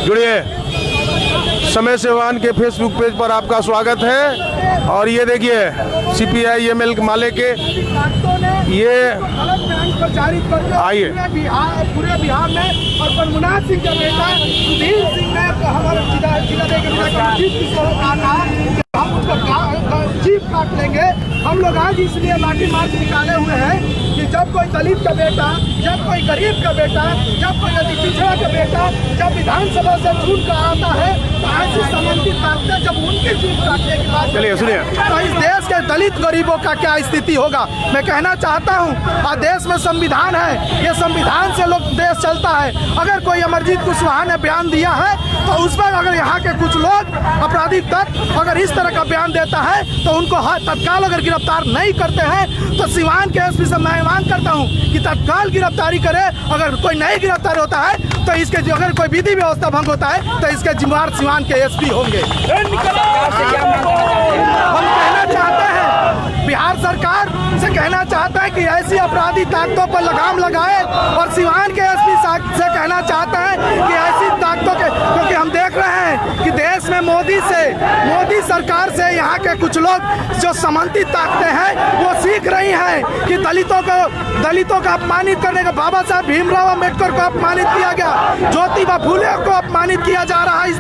जुड़िए। समय सेवान के फेसबुक पेज पर आपका स्वागत है। और ये देखिए CPI-ML माले के ये आइए पूरे बिहार में और परमुनाथ सिंह का बेटा सुधीर सिंह ने हमारे हम उसको जीप काट लेंगे। हम लोग आज इसलिए लाठी मार्च निकाले हुए हैं कि जब कोई दलित का बेटा, जब कोई गरीब का बेटा, जब कोई यदि पिछड़ा का बेटा जब विधानसभा से चुन कर आता है तो ऐसी संबंधित ताकतें जब उनकी जीप काटने की बात चलिए सुनिए तो इस देश के दलित गरीबों का क्या स्थिति होगा। मैं कहना चाहता हूँ और देश में संविधान है, ये संविधान से लोग देश चलता है। अगर कोई अमरजीत कुशवाहा ने बयान दिया है तो उस पर अगर यहाँ के कुछ लोग आपराधिक तत्व अगर इस तरह का बयान देता है तो उनको तत्काल अगर गिरफ्तार नहीं करते हैं तो सिवान के एसपी से मैं मांग करता हूं कि तत्काल गिरफ्तारी करे। अगर कोई नहीं गिरफ्तार होता है तो इसके अगर कोई विधि व्यवस्था भंग होता है तो इसके जिम्मेदार सिवान के एसपी होंगे। हम कहना चाहते हैं, बिहार सरकार से कहना चाहता है कि ऐसी अपराधी ताकतों पर लगाम लगाए और सिवान के एसपी से कहना चाहता है कि ऐसी ताकतों के, क्योंकि हम देख रहे हैं कि देश में मोदी सरकार से यहाँ के कुछ लोग जो समन्वित ताकतें हैं वो सीख रही हैं कि दलितों का अपमानित करने का, बाबा साहब भीमराव अम्बेडकर को अपमानित किया गया, ज्योतिबा फुले को अपमानित किया जा रहा है इस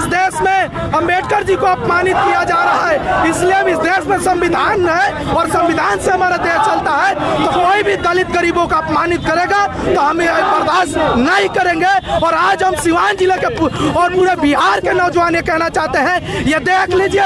देश में अम्बेडकर जी को अपमानित किया जा रहा है। इसलिए इस देश में संविधान है और संविधान से हमारा देश चलता है। तो कोई भी दलित गरीबों का अपमानित करेगा तो हम बर्दाश्त नहीं करेंगे। और आज हम सिवान जिले के और पूरे बिहार के नौजवान ये कहना चाहते हैं, ये देख लीजिए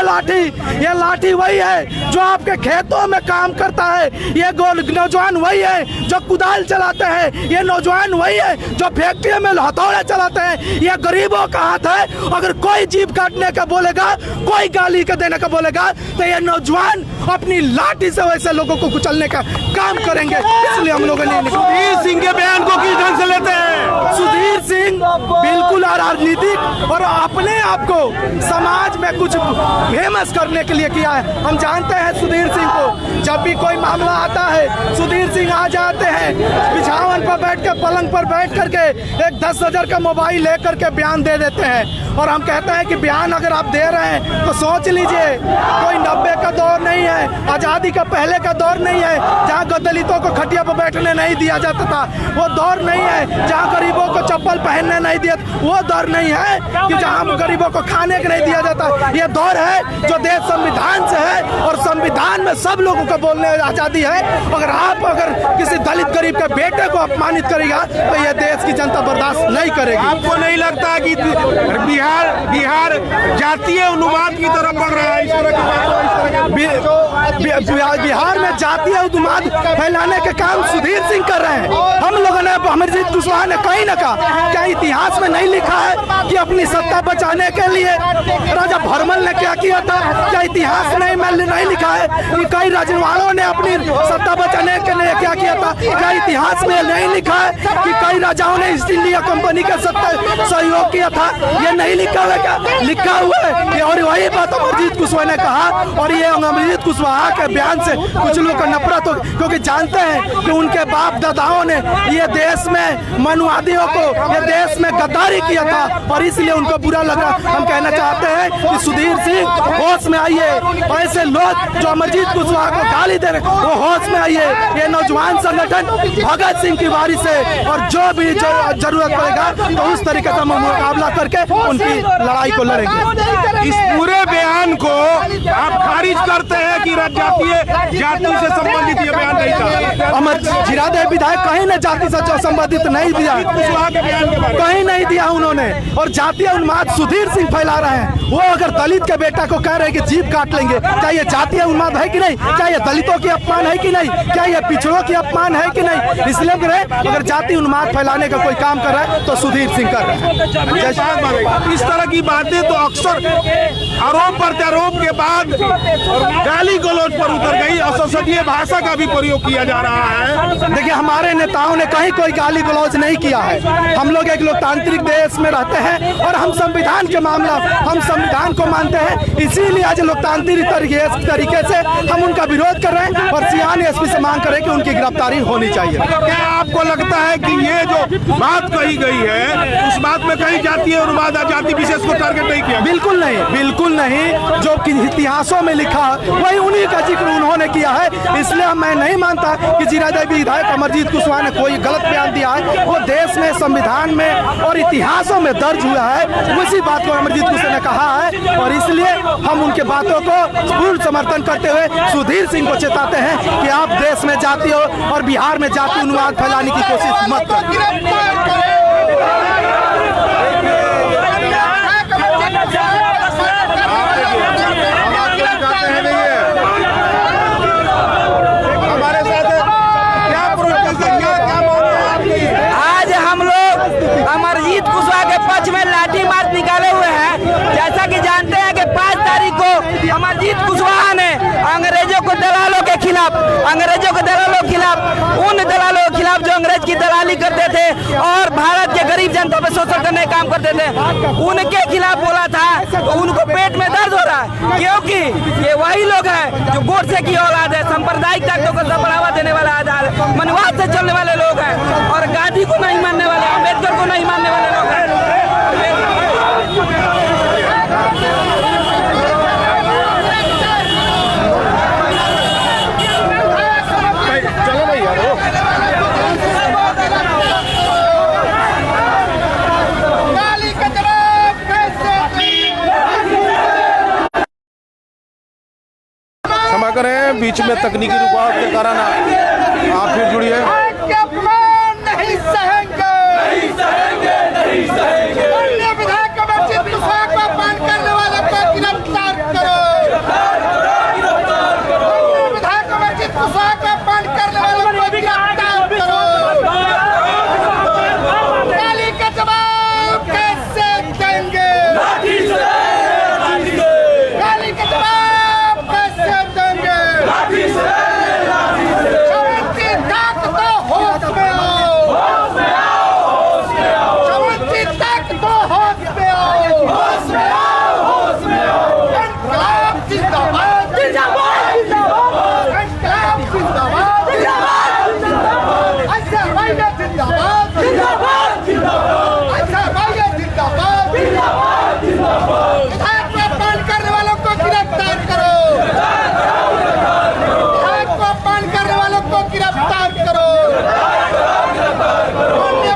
ये लाठी वही है जो आपके खेतों में काम करता है, ये नौजवान वही है जो कुदाल चलाते हैं, ये नौजवान वही है जो फैक्ट्री में हथौड़े चलाते हैं। ये गरीबों का हाथ है। अगर कोई जीप काटने का बोलेगा, कोई गाली का देने का बोलेगा तो ये नौजवान अपनी लाठी से वैसे लोगों को कुचलने का काम करेंगे। इसलिए हम लोगों ने सुधीर सिंह के बयान को किस ढंग से लेते हैं? सुधीर सिंह बिल्कुल राजनीतिक और अपने आप को समाज में कुछ फेमस करने के लिए किया है। हम जानते हैं सुधीर सिंह को, जब भी कोई मामला आता है सुधीर सिंह आ जाते हैं, बिछावन पर बैठ कर, पलंग पर बैठ करके एक 10,000 का मोबाइल लेकर के बयान दे देते हैं। और हम कहते हैं कि बयान अगर आप दे रहे हैं तो सोच लीजिए, कोई 90 का दौर नहीं है, आज़ादी का पहले का दौर नहीं है जहाँ दलितों को खटिया पर बैठने नहीं दिया जाता था, वो दौर नहीं है जहाँ गरीबों को चप्पल पहनने नहीं दिया, वो दौर नहीं है कि जहाँ गरीबों को खाने को नहीं दिया जाता। ये दौर है जो देश संविधान से है और संविधान में सब लोगों को बोलने आज़ादी है। अगर किसी दलित गरीब के बेटे को अपमानित करेगा तो यह देश की जनता बर्दाश्त नहीं करेगी। आपको नहीं लगता कि बिहार जातीय उन्माद की तरफ बढ़ रहा है? बिहार में जातीय उन्माद फैलाने के काम सुधीर सिंह कर रहे हैं। हम लोगों ने, अमरजीत कुशवाहा ने कहीं न कहा, क्या इतिहास में नहीं लिखा है कि अपनी सत्ता बचाने के लिए राजा भरमल ने क्या किया था? क्या इतिहास में नहीं लिखा है कि कई राजवाड़ों ने अपनी सत्ता बचाने के लिए क्या किया था? क्या इतिहास में नहीं लिखा है कि कई राजाओं ने ईस्ट इंडिया कंपनी के सहयोग किया था? ये नहीं लिखा हुआ, क्या लिखा हुआ है? और वही बात अमरजीत कुशवाहा ने कहा। और ये अमरजीत कुशवाहा के बयान से कुछ लोग का नफरत हो, क्योंकि जानते हैं कि उनके बाप दादाओं ने ये देश में मनुवादियों को, ये देश में गद्दारी किया था और इसलिए उनको बुरा लगा। हम कहना चाहते हैं कि सुधीर सिंह होश में आइए। ऐसे लोग जो अमरजीत कुशवाहा को गाली दे रहे वो होश में आइए। ये नौजवान संगठन भगत सिंह की वारी से और जो भी जरूरत पड़ेगा तो उस तरीके का मुकाबला करके उनकी लड़ाई को लड़ेंगे। इस पूरे बयान को आप खारिज करते हैं कि जाति से संबंधित ये बयान नहीं था? अमर जीरादेव विधायक कहीं ने जाति से संबंधित नहीं दिया, कहीं नहीं दिया उन्होंने। और जातीय उन्माद सुधीर सिंह फैला रहे हैं। वो अगर दलित के बेटा को कह रहे हैं कि जीप काट लेंगे, क्या ये जातीय उन्माद है कि नहीं? क्या ये दलितों की अपमान है कि नहीं? क्या ये पिछड़ों की अपमान है कि नहीं? इसलिए अगर जातीय उन्माद फैलाने का कोई काम कर रहा है तो सुधीर सिंह कर रहे हैं। इस तरह की बातें तो अक्सर आरोप प्रत्यारोप के बाद गाली गलौज पर उतर गई। असंसदीय भाषा का भी प्रयोग किया जा रहा है। देखिए, हमारे नेताओं ने कहीं कोई गाली गलौज नहीं किया है। हम लोग एक लोकतांत्रिक देश में रहते हैं और हम संविधान के मामला, हम संविधान को मानते हैं, इसीलिए आज लोकतांत्रिक तरीके से हम उनका विरोध कर रहे हैं और सिवान एसपी से मांग करें कि उनकी गिरफ्तारी होनी चाहिए। क्या आपको लगता है कि ये जो बात कही गई है उस बात में कहीं जातीय उन्माद या जाति विशेष को टारगेट नहीं किया? बिल्कुल नहीं, बिल्कुल नहीं। जो कि इतिहासों में लिखा वही उन्हीं का जिक्र उन्होंने किया है, इसलिए मैं नहीं मानता कि जीरादेवी विधायक अमरजीत कुशवाहा ने कोई गलत बयान दिया है। वो देश में, संविधान में और इतिहासों में दर्ज हुआ है, उसी बात को अमरजीत कुशवाहा ने कहा है और इसलिए हम उनके बातों को पूर्ण समर्थन करते हुए सुधीर सिंह को चेताते हैं कि आप देश में जाति और बिहार में जाति उन्माद फैलाने की कोशिश मत करें। आज हम लोग अमरजीत कुशवाहा के पक्ष में लाठी मार्च निकाले हुए हैं। जैसा कि जानते हैं कि 5 तारीख को अमरजीत कुशवाहा ने अंग्रेजों के दलालों के खिलाफ उन दलालों के खिलाफ जो अंग्रेज की दलाली करते थे और भारत के गरीब जनता पे शोषण करने का काम करते थे, उनके खिलाफ बोला था। तो उनको पेट में दर्द हो रहा है क्योंकि ये वही लोग हैं जो गोडसे की औलाद है, सांप्रदायिक ताकतों को बढ़ावा देने वाला आधार है, मनवाद से चलने वाले लोग हैं और गांधी को नहीं मानने वाले, अम्बेडकर को नहीं मानने वाले लोग हैं। क्षमा करें, बीच में तकनीकी रुकावट के कारण आप फिर जुड़िए। नहीं सहेंगे, नहीं सहेंगे, नहीं सहेंगे। विधायक अमरजीत कुशवाहा को अपमान करने वालों को गिरफ्तार करो। विधायक अमरजीत कुशवाहा को अपमान करने वालों को गिरफ्तार करो। गाली का जवाब कैसे देंगे? लाठी से, लाठी से। गाली का जवाब कैसे देंगे? लाठी से, लाठी से। होश में आओ, होश में आओ, होश में आओ। समझती तक तो होश में आओ, होश में आओ, होश में आओ। इनकलाब जिंदाबाद, जिंदाबाद, जिंदाबाद। इनकलाब जिंदाबाद, जिंदाबाद, जिंदाबाद। अच्छा भाईया जिंदाबाद, जिंदाबाद, जिंदाबाद। अच्छा भाईया जिंदाबाद, जिंदाबाद, जिंदाबाद। विधायक को अपमान करने वालों को गिरफ्तार करो, विधायक को अपमान करने वालों को गिरफ्तार करो।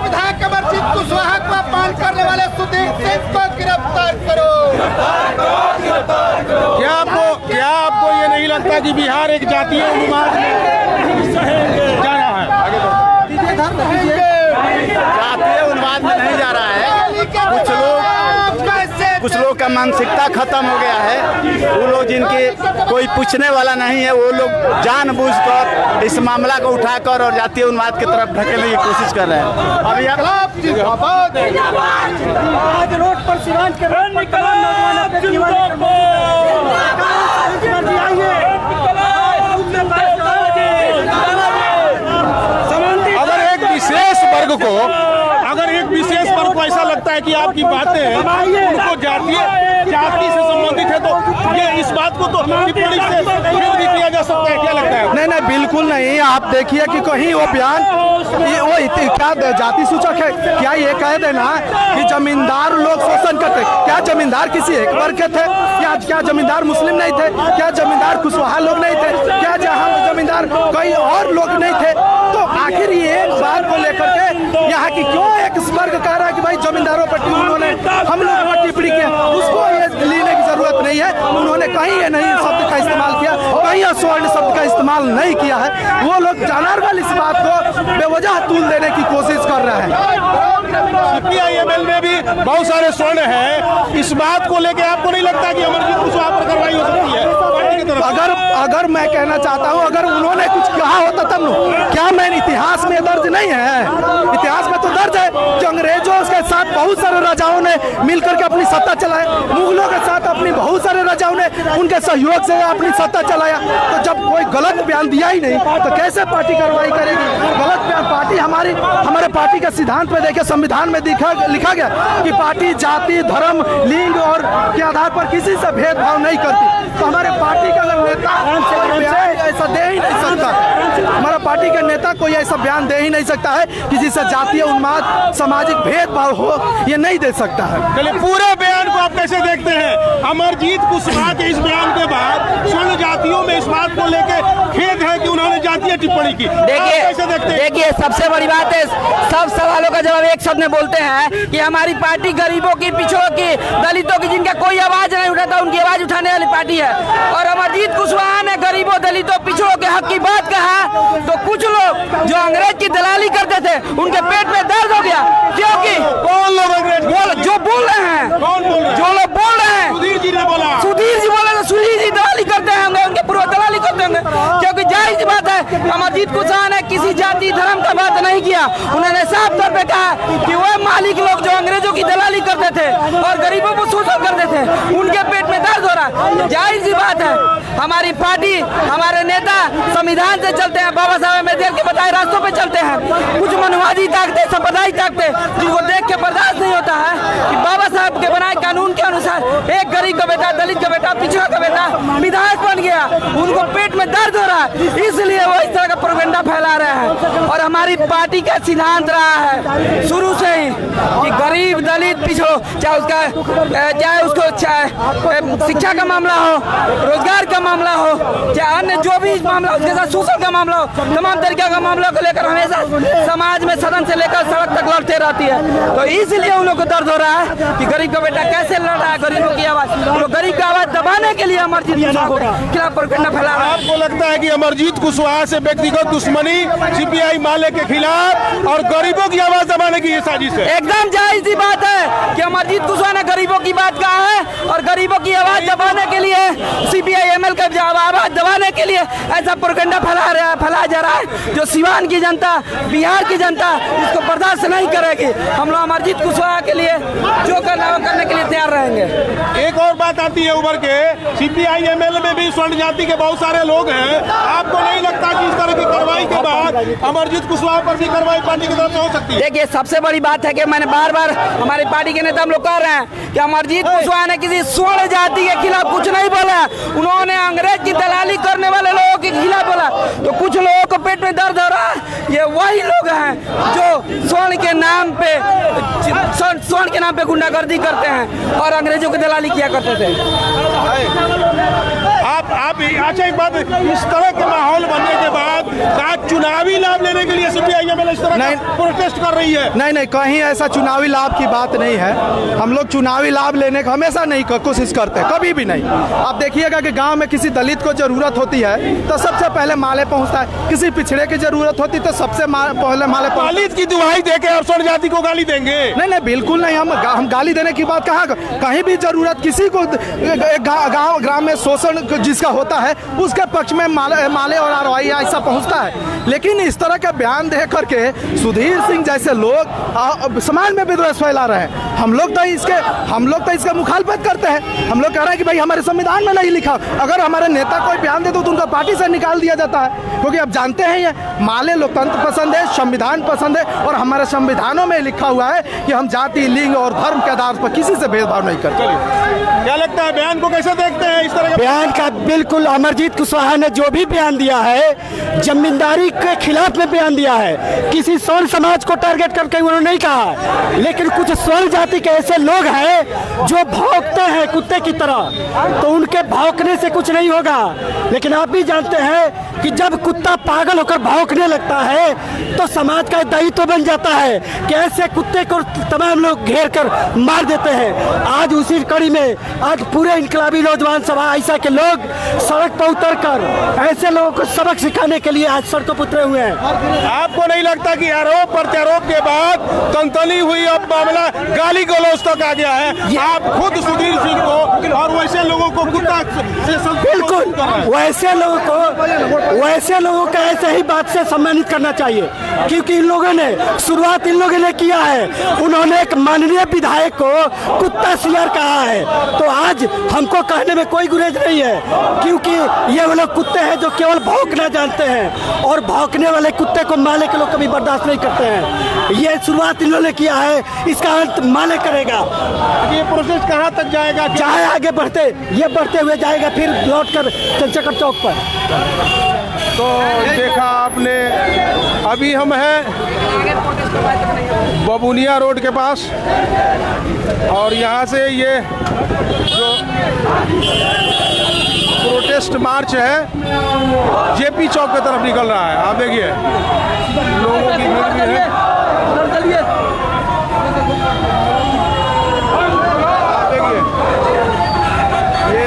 विधायक अमरजीत कुशवाहा को अपमान करने वाले सुधीर सिंह को गिरफ्तार करो। क्या आपको ये नहीं लगता कि बिहार एक जातीय उन्माद में जा रहा है? जातीय उन्माद में नहीं जा रहा है। कुछ लोग का मानसिकता खत्म हो गया है। वो लोग जिनके कोई पूछने वाला नहीं है, वो लोग जानबूझकर इस मामला को उठाकर और जातीय उन्माद की तरफ ढकेलने की कोशिश कर रहे हैं। अभी आज रोड पर सिवान के रोड अगर एक विशेष वर्ग को ऐसा लगता है कि आपकी बातें उनको जाति से संबंधित है तो ये इस बात को तो टिप्पणी से विरोध भी किया जा सकता है। क्या लगता है? नहीं नहीं, बिल्कुल नहीं। आप देखिए कि कहीं वो बयान क्या जाति सूचक है? क्या ये कह देना कि जमींदार लोग शोषण करते? क्या जमींदार किसी एक वर्ग के थे? क्या जमींदार मुस्लिम नहीं थे? क्या जमींदार कुशवाहा लोग नहीं थे? क्या जहाँ जमींदार कई और लोग नहीं थे? तो आखिर ये बात को लेकर के यहाँ की क्यों एक वर्ग कह रहा है कि भाई जमींदारों पर उन्होंने हम लोग पर टिप्पणी किया? उसको ये लेने की जरूरत नहीं है। उन्होंने कहीं ये नहीं शब्द का इस्तेमाल किया, कहीं स्वर्ण शब्द का इस्तेमाल नहीं किया है। वो लोग जानरवाल इस बात को बेवजह तूल देने की कोशिश कर रहे हैं। CPIML में भी बहुत सारे स्वर्ण हैं। इस बात को लेकर आपको नहीं लगता कि अमरजीत कुशवाहा पर कार्रवाई हो सकती है पार्टी की तरफ? अगर मैं कहना चाहता हूं, अगर उन्होंने कुछ कहा होता तब क्या मैंने इतिहास में दर्ज नहीं है? इतिहास में तो दर्ज है कि अंग्रेजों के साथ बहुत सारे राजाओं ने मिलकर के अपनी सत्ता चलाई, मुगलों के साथ अपनी बहुत सारे राजाओं ने उनके सहयोग से अपनी सत्ता चलाया। तो जब कोई गलत बयान दिया ही नहीं तो कैसे पार्टी कार्रवाई करेगी? गलत बयान पार्टी हमारे पार्टी के सिद्धांत में देखिए, संविधान में लिखा गया कि पार्टी जाति, धर्म, लिंग और के आधार पर किसी से भेदभाव नहीं करती। तो हमारे पार्टी का अगर नेता ऐसा दे ही नहीं सकता, हमारा पार्टी का नेता कोई ऐसा बयान दे ही नहीं सकता है कि जिससे जातीय उन्माद, सामाजिक भेदभाव हो, ये नहीं दे सकता है। चलिए, पूरे बयान को आप कैसे देखते हैं? अमरजीत कुशवाहा के इस बयान के बाद स्वर्ण जातियों में इस बात को लेकर खेद है कि उन्होंने जातीय टिप्पणी की। देखिए सबसे बड़ी बात है, सब सवालों का जवाब एक शब्द में बोलते हैं कि हमारी पार्टी गरीबों की, पिछड़ों की, दलितों की, जिनका कोई आवाज नहीं उठाता, उनकी आवाज उठाने वाली पार्टी है। और अमरजीत कुशवाहा ने गरीबों, दलितों, पिछड़ों के हक की बात कहा तो कुछ लोग जो अंग्रेज की दलाली करते थे उनके पेट में दर्द हो गया, क्योंकि कौन लोग अंग्रेज जो बोल रहे हैं, कौन बोल रहे हैं? जो लोग बोल रहे हैं, सुधीर जी ने बोला, सुधीर जी बोले तो सुधीर जी दलाली करते होंगे, उनके पूर्व दलाली करते होंगे, क्योंकि जाहिर सी बात है अमरजीत कुशवाहा ने किसी जाति धर्म का बात नहीं किया। उन्होंने साफ तौर पे कहा कि वह मालिक लोग जो अंग्रेजों की दलाली करते थे और गरीबों को शोषण करते थे उनके पेट में दर्द हो रहा है। जाहिर सी बात है हमारी पार्टी, हमारे नेता संविधान से चलते हैं, बाबा साहब अम्बेडकर के बताए रास्तों पे चलते हैं। कुछ मनवादी ताकतें, सांप्रदायिक ताकतें जिनको देख के बर्दाश्त नहीं होता है कि बाबा साहब के बनाए कानून के अनुसार एक गरीब का बेटा, दलित का बेटा, पिछड़ा का बेटा विधायक बन गया, उनको पेट में दर्द हो रहा है, इसलिए वो इस तरह का प्रोपेगेंडा फैला रहे हैं। और हमारी पार्टी का सिद्धांत रहा है शुरू से ही कि गरीब, दलित, पिछड़ो, चाहे उसको शिक्षा का मामला हो, रोजगार का मामला हो, चाहे अन्य जो भी मामला, उसके साथ शोषण का मामला हो, तमाम तरीके का मामला को लेकर हमेशा समाज में सदन से लेकर सड़क तक लड़ते रहती है। तो इसलिए उन लोग को दर्द हो रहा है कि गरीब का बेटा कैसे लड़ रहा है, गरीबों की आवाज, तो गरीब की आवाज दबाने के लिए अमरजीत कुशवाहा के खिलाफ प्रोपेगेंडा फैला रहा है। आपको लगता है कि अमरजीत कुशवाहा से व्यक्तिगत दुश्मनी सीपीआई माले के खिलाफ और गरीबों की आवाज दबाने की ये साजिश है? एकदम जायज सी बात है कि अमरजीत कुशवाहा ने गरीबों की बात कहा है और गरीबों की आवाज दबाने के लिए, सीपीआई एमएल का आवाज दबाने के लिए ऐसा प्रोपेगेंडा फैलाया जा रहा है जो सिवान की जनता, बिहार की जनता इसको बर्दाश्त नहीं करेगी। हम लोग अमरजीत कुशवाहा के लिए जो करने के लिए तैयार रहेंगे। एक और बात आती है उभर के, सीपीआई एमएल में भी स्वर्ण जाति के बहुत सारे लोग हैं। आपको नहीं लगता कि इस तरह की कार्रवाई के बाद अमरजीत कुशवाहा पर भी कार्रवाई पार्टी की तरफ से हो सकती है? देखिए सबसे बड़ी बात है कि मैंने बार-बार हमारी पार्टी के नेता हम लोग कह रहे हैं कि अमरजीत कुशवाहा ने किसी स्वर्ण जाति के खिलाफ कुछ नहीं बोला, उन्होंने अंग्रेज की दलाली करने वाले लोगों के खिलाफ बोला। तो कुछ लोगों को पेट में दर्द हो रहा है, ये वही लोग हैं जो स्वर्ण के नाम पे गुंडागर्दी करते हैं और अंग्रेजों की दलाली किया करते थे। आप अच्छा एक बात, इस तरह के माहौल बनने के बाद चुनावी लाभ लेने के लिए सीपीआई एमएल इस तरह प्रोटेस्ट कर रही है? नहीं, कहीं ऐसा चुनावी लाभ की बात नहीं है। हम लोग चुनावी लाभ लेने का हमेशा नहीं कोशिश करते, कभी भी नहीं। आप देखिएगा कि गांव में किसी दलित को जरूरत होती है तो सबसे पहले माले पहुंचता है, किसी पिछड़े की जरूरत होती तो सबसे पहले माले। दलित की दुहाई देके आप स्वर्ण जाति को गाली देंगे? नहीं, बिल्कुल नहीं। हम गाली देने की बात कहाँ, कहीं भी जरूरत किसी को ग्राम में शोषण जिसका होता है उसके पक्ष में माले और आरवाई ऐसा पहुंचता है। लेकिन इस तरह के बयान दे करके सुधीर सिंह जैसे लोग समाज में विद्वेष फैला रहे हैं। हम लोग तो इसका मुखालफत करते हैं। हम लोग कह रहे हैं कि भाई हमारे संविधान में नहीं लिखा, अगर हमारे नेता कोई बयान दे तो उनका पार्टी से निकाल दिया जाता है, क्योंकि अब जानते हैं ये माले लोकतंत्र पसंद है, संविधान पसंद है और हमारे संविधानों में लिखा हुआ है कि हम जाति, लिंग और धर्म के आधार पर किसी से भेदभाव नहीं करते। क्या लगता है, बयान को कैसे देखते हैं? इस तरह का बयान का बिल्कुल अमरजीत कुशवाहा ने जो भी बयान दिया है जमींदारी के खिलाफ में बयान दिया है, किसी स्वर्ण समाज को टारगेट करके उन्होंने नहीं कहा। लेकिन कुछ स्वर्ण जाति के ऐसे लोग हैं जो भौंकते हैं कुत्ते की तरह, तो उनके भौंकने से कुछ नहीं होगा। लेकिन आप भी जानते हैं कि जब कुत्ता पागल होकर भौंकने लगता है तो समाज का दायित्व बन जाता है कि ऐसे कुत्ते को तमाम लोग घेर कर मार देते हैं। आज उसी कड़ी में आज पूरे इनकलाबी नौजवान सभा ऐसा के लोग सड़क पर उतर कर ऐसे लोगों को सबक सिखाने के लिए आज सड़कों पर उतरे हुए हैं। आपको नहीं लगता कि आरोप प्रत्यारोप के बाद तनतनी हुई अब मामला गाली गाली गलौज तक आ गया है। आप खुद सुधीर सिंह को और वैसे लोगों को कुत्ता से बिल्कुल वैसे लोगों का ऐसे ही बात से सम्मानित करना चाहिए, क्योंकि इन लोगों ने शुरुआत इन लोगों ने किया है। उन्होंने एक माननीय विधायक को कुत्ता सियार कहा है, तो आज हमको कहने में कोई गुरेज नहीं है, क्योंकि ये वो लोग कुत्ते हैं जो केवल भौंकना जानते हैं, और भौंकने वाले कुत्ते को माले के लोग कभी बर्दाश्त नहीं करते हैं। ये शुरुआत इन लोगों ने किया है, इसका अंत माले करेगा। ये प्रोसेस कहाँ तक जाएगा? चाहे आगे बढ़ते हुए जाएगा, फिर लौटकर चंद्रशेखर चौक पर। तो देखा आपने, अभी हम हैं बबुनिया रोड के पास, और यहाँ से ये जो प्रोटेस्ट मार्च है जेपी चौक की तरफ निकल रहा है। आप देखिए लोगों की भीड़ भी है। आप देखिए ये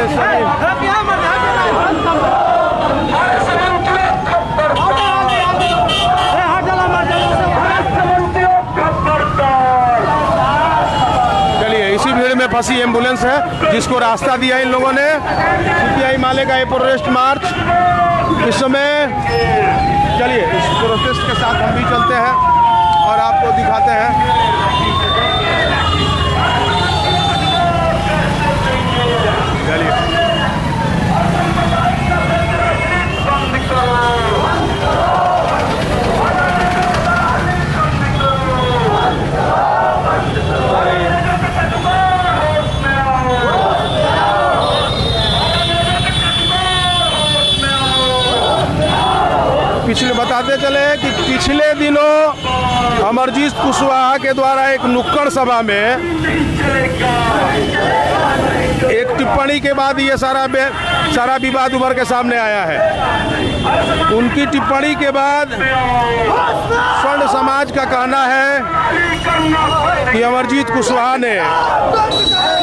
सभी में फंसी एम्बुलेंस है जिसको रास्ता दिया इन लोगों ने। सीपीआई माले का ये प्रोटेस्ट मार्च इस समय, चलिए इस प्रोटेस्ट के साथ हम भी चलते हैं और आपको दिखाते हैं। चलिए बताते चले कि पिछले दिनों अमरजीत कुशवाहा के द्वारा एक नुक्कड़ सभा में एक टिप्पणी के बाद ये सारा विवाद उभर के सामने आया है। उनकी टिप्पणी के बाद स्वर्ण समाज का कहना है कि अमरजीत कुशवाहा ने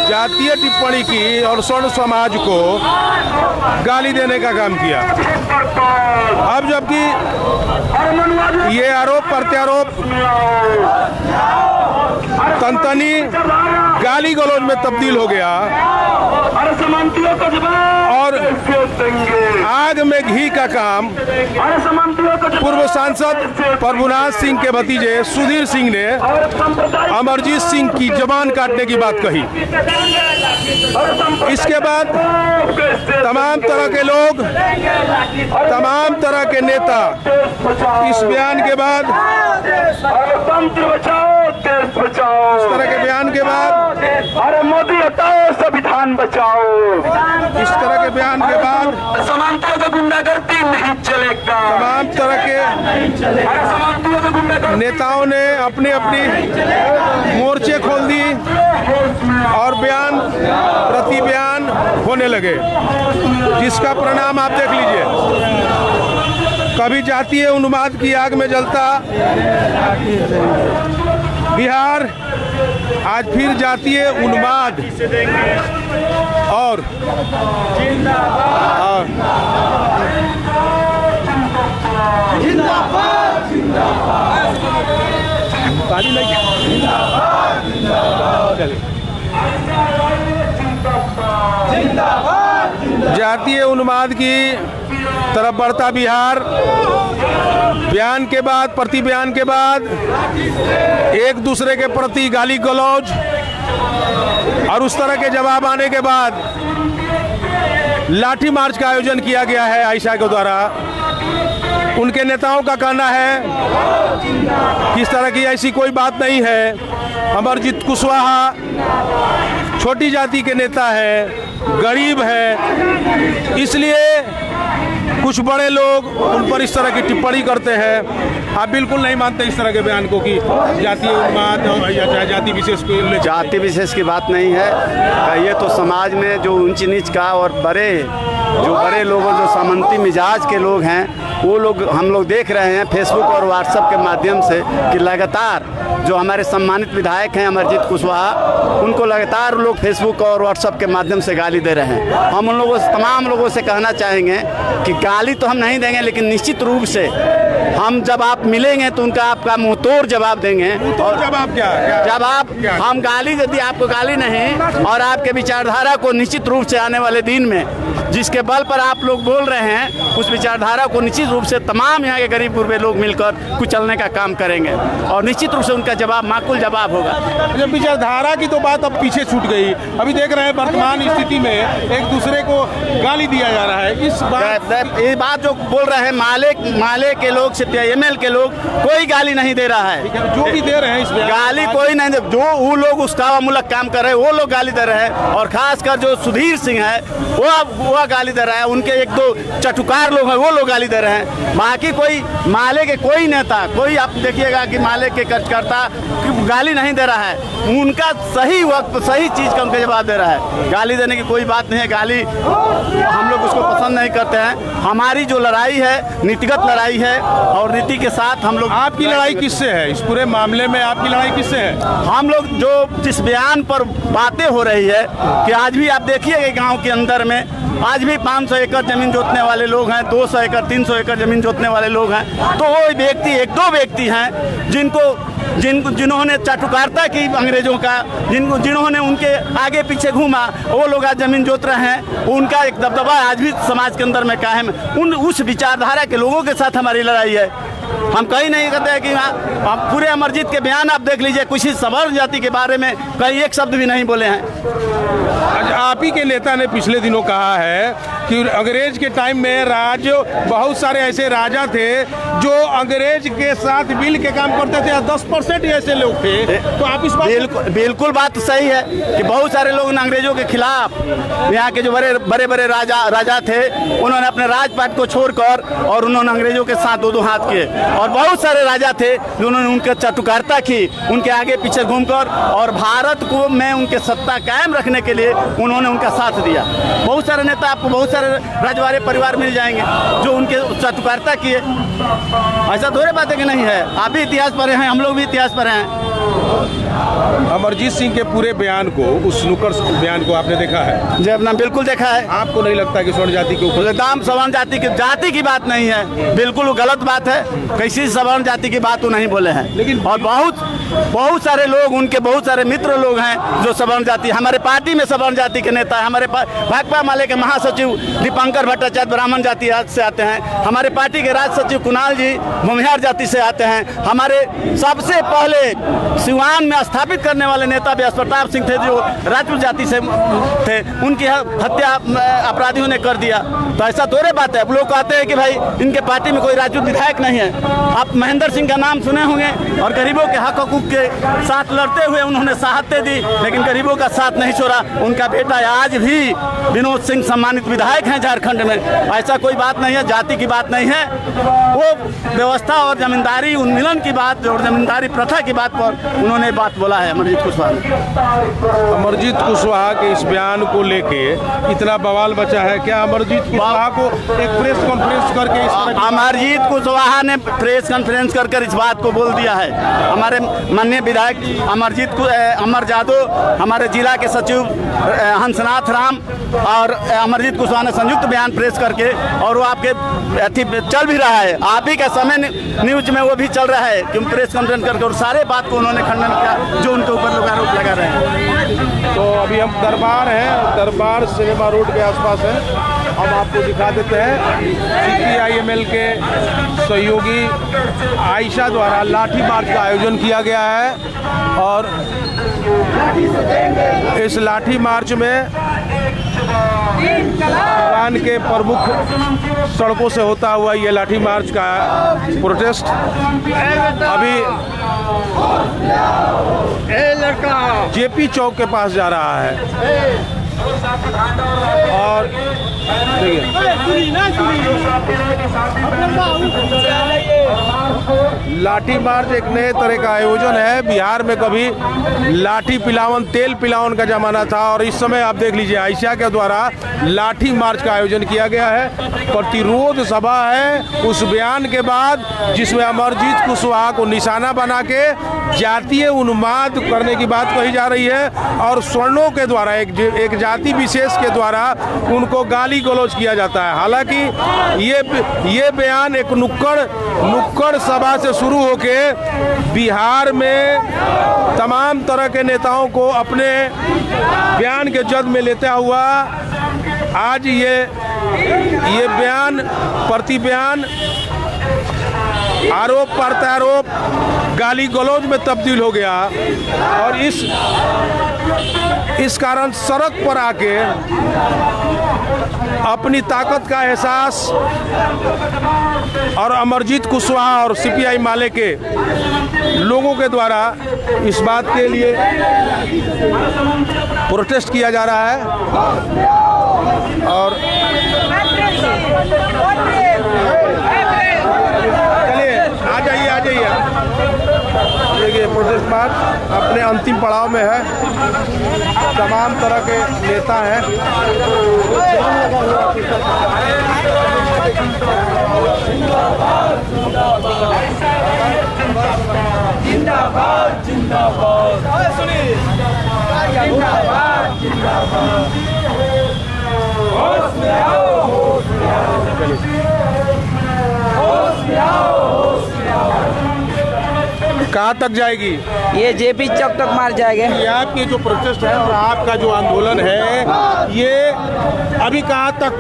जातीय टिप्पणी की और स्वर्ण समाज को गाली देने का काम किया। अब जबकि ये आरोप प्रत्यारोप तनतनी गाली गलौज में तब्दील हो गया और आग में घी का काम पूर्व सांसद प्रभुनाथ सिंह के भतीजे सुधीर सिंह ने अमरजीत सिंह की जबान काटने की बात कही। इसके बाद तमाम तरह के लोग, तमाम तरह के नेता इस बयान के बाद, इस तरह के बयान के बाद, अरे मोदी हटाओ संविधान बचाओ, इस तरह के बयान के बाद समानता का गुंडागर्दी नहीं चलेगा। तमाम तरह के नेताओं ने अपनी अपनी मोर्चे खोल दी और बयान प्रति बयान होने लगे, जिसका परिणाम आप देख लीजिए। कभी जातीय उन्माद की आग में जलता बिहार, आज फिर जातीय उन्माद और जातीय उन्माद की तरफ बढ़ता बिहार, बयान के बाद, प्रति बयान के बाद एक दूसरे के प्रति गाली गलौज और उस तरह के जवाब आने के बाद लाठी मार्च का आयोजन किया गया है आयशा के द्वारा। उनके नेताओं का कहना है कि इस तरह की ऐसी कोई बात नहीं है। अमरजीत कुशवाहा छोटी जाति के नेता है, गरीब है, इसलिए कुछ बड़े लोग उन पर इस तरह की टिप्पणी करते हैं। आप बिल्कुल नहीं मानते इस तरह के बयान को कि जातीय उन्माद या जाति विशेष को, जाति विशेष की बात नहीं है। ये तो समाज में जो ऊंच नीच का और बड़े लोग, जो सामंती मिजाज के लोग हैं, वो लोग हम लोग देख रहे हैं फेसबुक और व्हाट्सएप के माध्यम से कि लगातार जो हमारे सम्मानित विधायक हैं अमरजीत कुशवाहा, उनको लगातार लोग फेसबुक और व्हाट्सएप के माध्यम से गाली दे रहे हैं। हम उन लोगों से, तमाम लोगों से कहना चाहेंगे कि गाली तो हम नहीं देंगे, लेकिन निश्चित रूप से हम जब आप मिलेंगे तो उनका आपका मुंह तोड़ जवाब देंगे। और जवाब क्या जब आप हम गाली यदि आपको गाली नहीं और आपके विचारधारा को निश्चित रूप से आने वाले दिन में जिसके बल पर आप लोग बोल रहे हैं उस विचारधारा को निश्चित रूप से तमाम यहाँ के गरीब गुरबे लोग मिलकर कुचलने का काम करेंगे और निश्चित रूप से उनका जवाब माकूल जवाब होगा। जब विचारधारा की तो बात अब पीछे छूट गई, अभी देख रहे हैं वर्तमान स्थिति में एक दूसरे को गाली दिया जा रहा है। इस ये बात जो बोल रहे हैं माले के लोग एमएल के लोग कोई गाली नहीं दे रहा है, जो भी दे रहे हैं इसमें गाली कोई नहीं दे, जो वो लोग उस्कावामूलक काम कर रहे हैं वो लोग गाली दे रहे हैं और खासकर जो सुधीर सिंह है वो गाली दे रहा है, उनके एक दो चटुकार लोग हैं वो लोग गाली दे रहे हैं। बाकी कोई माले के कोई नेता कोई आप देखिएगा कि माले के कार्यकर्ता गाली नहीं दे रहा है, उनका सही वक्त सही चीज़ का उनका जवाब दे रहा है। गाली देने की कोई बात नहीं है, गाली हम लोग उसको पसंद नहीं करते हैं। हमारी जो लड़ाई है नीतिगत लड़ाई है और नीति के साथ हम लोग। आपकी लड़ाई किससे है इस पूरे मामले में? आपकी लड़ाई किससे है? हम लोग जो जिस बयान पर बातें हो रही है कि आज भी आप देखिए गांव के अंदर में आज भी 500 एकड़ जमीन जोतने वाले लोग हैं, 200 एकड़ 300 एकड़ जमीन जोतने वाले लोग हैं, तो वो व्यक्ति एक दो व्यक्ति हैं जिन्होंने चाटुकारिता की अंग्रेजों का जिन्होंने उनके आगे पीछे घूमा वो लोग आज जमीन जोत रहे हैं। उनका एक दबदबा आज भी समाज के अंदर में कायम है। उस विचारधारा के लोगों के साथ हमारी लड़ाई है। हम कहीं नहीं कहते हैं कि हम पूरे अमरजीत के बयान आप देख लीजिए, कुछ ही सवर्ण जाति के बारे में कहीं एक शब्द भी नहीं बोले हैं। आप ही के नेता ने पिछले दिनों कहा है कि अंग्रेज के टाइम में बहुत सारे ऐसे राजा थे जो अंग्रेज के साथ मिल के काम करते थे, 10% ऐसे लोग थे। तो आप इस बात बिल्कुल बात सही है कि बहुत सारे लोग अंग्रेजों के खिलाफ यहाँ के जो बड़े बड़े राजा थे उन्होंने अपने राजपाट को छोड़कर और उन्होंने अंग्रेजों के साथ दो हाथ किए और बहुत सारे राजा थे जिन्होंने उनके चाटुकारिता की उनके आगे पीछे घूमकर और भारत को में उनके सत्ता कायम रखने के लिए उन्होंने उनका साथ दिया। बहुत सारे नेता आपको बहुत सारे राजवाड़े परिवार मिल जाएंगे जो उनके चाटुकारिता किए। ऐसा थोड़े बातें कि नहीं है, आप भी इतिहास पढ़े हैं, हम लोग भी इतिहास पढ़े हैं। अमरजीत सिंह के पूरे बयान को, उस नुक्कड़ बयान को आपने देखा है? जी अपना बिल्कुल देखा है। आपको नहीं लगता कि स्वर्ण जाति के ऊपर दाम सवर्ण जाति की बात नहीं है, बिल्कुल गलत बात है। किसी सवर्ण जाति की बात वो नहीं बोले हैं। लेकिन और बहुत सारे लोग उनके बहुत सारे मित्र लोग हैं जो सवर्ण जाति, हमारे पार्टी में सवर्ण जाति के नेता है। हमारे भाकपा माले के महासचिव दीपंकर भट्टाचार्य ब्राह्मण जाति से आते हैं। हमारे पार्टी के राज्य सचिव कुणाल जी भूमिहार जाति से आते हैं। हमारे सबसे पहले सिवान में स्थापित करने वाले नेता व्यास प्रताप सिंह थे जो राजपूत जाति से थे, उनकी हत्या अपराधियों ने कर दिया। तो ऐसा थोड़े बात है। लोग कहते हैं कि भाई इनके पार्टी में कोई राजपूत विधायक नहीं है। आप महेंद्र सिंह का नाम सुने होंगे और गरीबों के हक हकूक के साथ लड़ते हुए उन्होंने शहादतें दी, लेकिन गरीबों का साथ नहीं छोड़ा। उनका बेटा आज भी विनोद सिंह सम्मानित विधायक हैं झारखंड में। ऐसा कोई बात नहीं है, जाति की बात नहीं है। वो व्यवस्था और जमींदारी उन्मूलन की बात और जमींदारी प्रथा की बात पर उन्होंने बात बोला है अमरजीत कुशवाहा ने। अमरजीत कुशवाहा के इस बयान को लेके इतना बवाल बचा है। क्या अमरजीत कुशवाहा को एक प्रेस कॉन्फ्रेंस करके अमरजीत कुशवाहा ने प्रेस कॉन्फ्रेंस कर इस बात को बोल दिया है। हमारे माननीय विधायक अमर जादव, हमारे जिला के सचिव हंसनाथ राम और अमरजीत कुशवाहा ने संयुक्त बयान प्रेस करके, और वो आपके चल भी रहा है, आप ही का समय न्यूज में वो भी चल रहा है कि प्रेस कॉन्फ्रेंस करके और सारे बात को उन्होंने खंडन किया जो उनके ऊपर लोग आरोप लगा रहे हैं। तो अभी हम दरबार हैं, दरबार सिनेमा रोड के आसपास है। हम आपको दिखा देते हैं CPI-ML के सहयोगी आयशा द्वारा लाठी मार्च का आयोजन किया गया है और इस लाठी मार्च में ईरान के प्रमुख सड़कों से होता हुआ ये लाठी मार्च का प्रोटेस्ट अभी JP चौक के पास जा रहा है। और लाठी मार्च एक नए तरह का आयोजन है। बिहार में कभी लाठी पिलावन तेल पिलावन का जमाना था और इस समय आप देख लीजिए आयशा के द्वारा लाठी मार्च का आयोजन किया गया है। प्रतिरोध सभा है उस बयान के बाद जिसमें अमरजीत कुशवाहा को निशाना बना के जातीय उन्माद करने की बात कही जा रही है और स्वर्णों के द्वारा एक जाति विशेष के द्वारा उनको गाली गलौज किया जाता है। हालांकि ये बयान एक नुक्कड़ सभा से शुरू होके बिहार में तमाम तरह के नेताओं को अपने बयान के जद में लेता हुआ आज ये बयान प्रति बयान आरोप प्रत्यारोप गाली गलौज में तब्दील हो गया और इस कारण सड़क पर आके अपनी ताकत का एहसास और अमरजीत कुशवाहा और सीपीआई माले के लोगों के द्वारा इस बात के लिए प्रोटेस्ट किया जा रहा है और चलिए आ जाइए देखिए प्रोटेस्ट मार्च अपने अंतिम पड़ाव में है। तमाम तरह के नेता हैं। जिंदाबाद जिंदाबाद जिंदाबाद जिंदाबाद होश में आओ होश में आओ होश में आओ होश में आओ। कहाँ तक जाएगी ये जेपी चौक तक मार जाएंगे। ये आपकी जो प्रोटेस्ट है और आपका जो आंदोलन है ये अभी कहाँ तक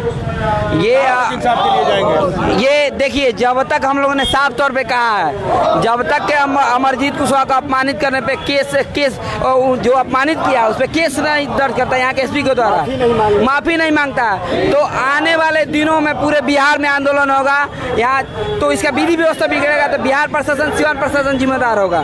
ये इंसाफ के लिए जाएंगे? ये देखिए जब तक हम लोगों ने साफ तौर पे कहा है जब तक के अमरजीत कुशवाहा को अपमानित करने पे केस जो अपमानित किया उस पर केस नहीं दर्ज करता यहाँ के एसपी के द्वारा माफी नहीं मांगता तो आने वाले दिनों में पूरे बिहार में आंदोलन होगा। यहाँ तो इसका विधि व्यवस्था बिगड़ेगा तो बिहार प्रशासन सिवान प्रशासन जिम्मेदार होगा।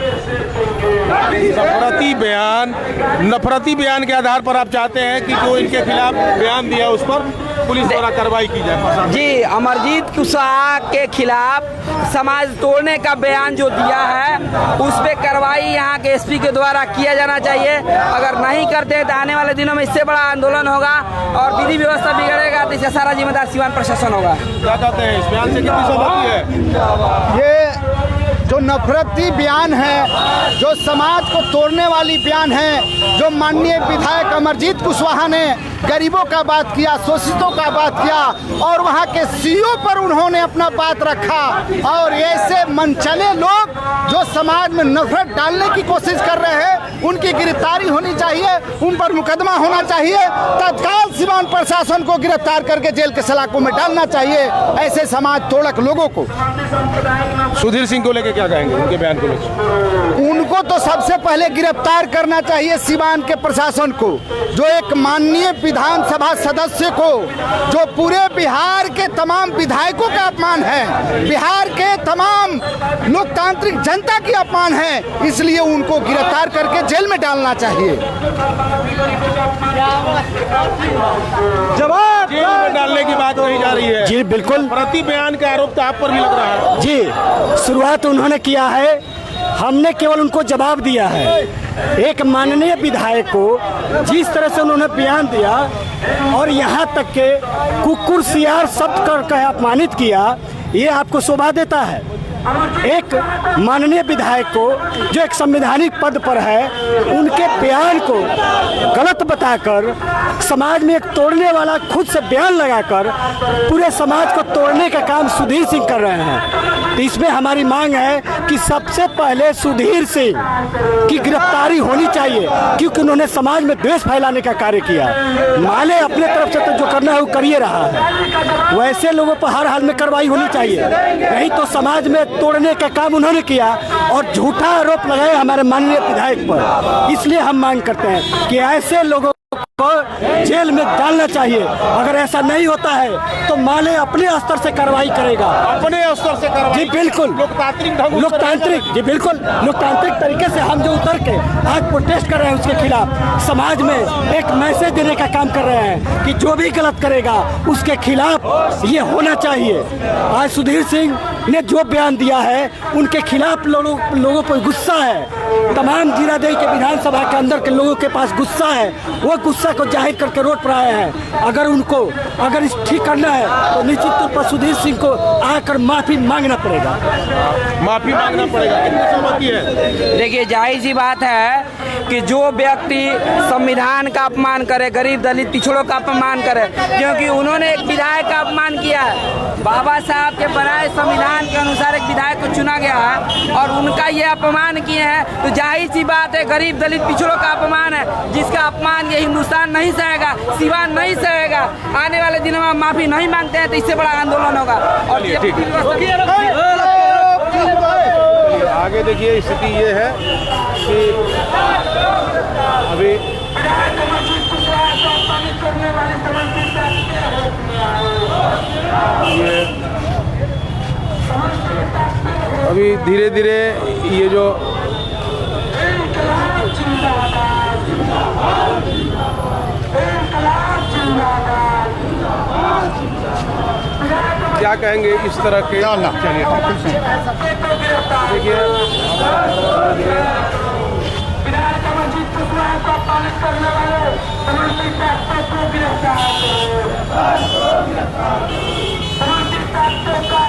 नफरती बयान के आधार पर आप चाहते हैं कि जो इनके खिलाफ बयान दिया उस पर पुलिस द्वारा कार्रवाई की जाए? जी अमरजीत कुशवाहा के खिलाफ समाज तोड़ने का बयान जो दिया है उस पर कार्रवाई यहाँ के एसपी के द्वारा किया जाना चाहिए। अगर नहीं करते तो आने वाले दिनों में इससे बड़ा आंदोलन होगा और विधि व्यवस्था बिगड़ेगा तो इसका सारा जिम्मेदार सिवान प्रशासन होगा। क्या कहते हैं इस बयान से कितनी सहमति है? ये जो नफरती बयान है, जो समाज को तोड़ने वाली बयान है, जो माननीय विधायक अमरजीत कुशवाहा ने गरीबों का बात किया, शोषितों का बात किया और वहाँ के सीओ पर उन्होंने अपना बात रखा और ऐसे मनचले लोग जो समाज में नफरत डालने की कोशिश कर रहे हैं उनकी गिरफ्तारी होनी चाहिए, उन पर मुकदमा होना चाहिए, तत्काल सिवान प्रशासन को गिरफ्तार करके जेल के सलाखों में डालना चाहिए ऐसे समाज तोड़क लोगों को। सुधीर सिंह को लेकर क्या कहेंगे, उनके बयान को लेकर? उनको तो सबसे पहले गिरफ्तार करना चाहिए सिवान के प्रशासन को, जो एक माननीय विधानसभा सदस्य को, जो पूरे बिहार के तमाम विधायकों का अपमान है, बिहार के तमाम लोकतांत्रिक जनता की अपमान है, इसलिए उनको गिरफ्तार करके जेल में डालना चाहिए। जवाब जेल में डालने की बात कही जा रही है। जी बिल्कुल, प्रति बयान का आरोप तो आप पर भी लग रहा है। जी शुरुआत उन्होंने किया है, हमने केवल उनको जवाब दिया है। एक माननीय विधायक को जिस तरह से उन्होंने बयान दिया और यहाँ तक के कुकुर सियार शब्द कर अपमानित किया, ये आपको शोभा देता है? एक माननीय विधायक को जो एक संवैधानिक पद पर है उनके बयान को गलत बताकर समाज में एक तोड़ने वाला खुद से बयान लगाकर पूरे समाज को तोड़ने का काम सुधीर सिंह कर रहे हैं। तो इसमें हमारी मांग है कि सबसे पहले सुधीर सिंह की गिरफ्तारी होनी चाहिए क्योंकि उन्होंने समाज में द्वेष फैलाने का कार्य किया। माले अपने तरफ से तो जो करना है वो कर ही रहा है, वैसे लोगों पर हर हाल में कार्रवाई होनी चाहिए। नहीं तो समाज में तोड़ने का काम उन्होंने किया और झूठा आरोप लगाए हमारे माननीय विधायक पर। इसलिए हम मांग करते हैं कि ऐसे लोगों को जेल में डालना चाहिए। अगर ऐसा नहीं होता है तो माले अपने स्तर से कार्रवाई करेगा, अपने स्तर से कार्रवाई। जी बिल्कुल, लोकतांत्रिक जी बिल्कुल लोकतांत्रिक तरीके से हम जो उतर के आज प्रोटेस्ट कर रहे हैं उसके खिलाफ समाज में एक मैसेज देने का काम कर रहे हैं कि जो भी गलत करेगा उसके खिलाफ ये होना चाहिए। आज सुधीर सिंह ने जो बयान दिया है उनके खिलाफ लोगों पर गुस्सा है, तमाम जीरादेई के विधानसभा के अंदर के लोगों के पास गुस्सा है, वो गुस्सा को जाहिर करके रोड पर आए हैं। अगर इस ठीक करना है तो निश्चित तौर पर सुधीर सिंह को आकर माफी मांगना पड़ेगा। माफी मांगना पड़ेगा। कितनी सहमति है? देखिए जाहिर सी बात है कि जो व्यक्ति संविधान का अपमान करे, गरीब दलित पिछड़ों का अपमान करे, क्योंकि उन्होंने एक विधायक का अपमान किया है। बाबा साहब के बनाए संविधान के अनुसार एक विधायक को चुना गया है और उनका ये अपमान किए हैं, तो जाहिर सी बात है गरीब दलित पिछड़ों का अपमान है, जिसका अपमान ये हिंदुस्तान नहीं सहेगा, सिवान नहीं सहेगा। आने वाले दिनों में माफी नहीं मांगते हैं तो इससे बड़ा आंदोलन होगा। और आगे देखिए स्थिति ये है कि अभी धीरे धीरे ये जो क्या कहेंगे इस तरह के, चलिए देखिए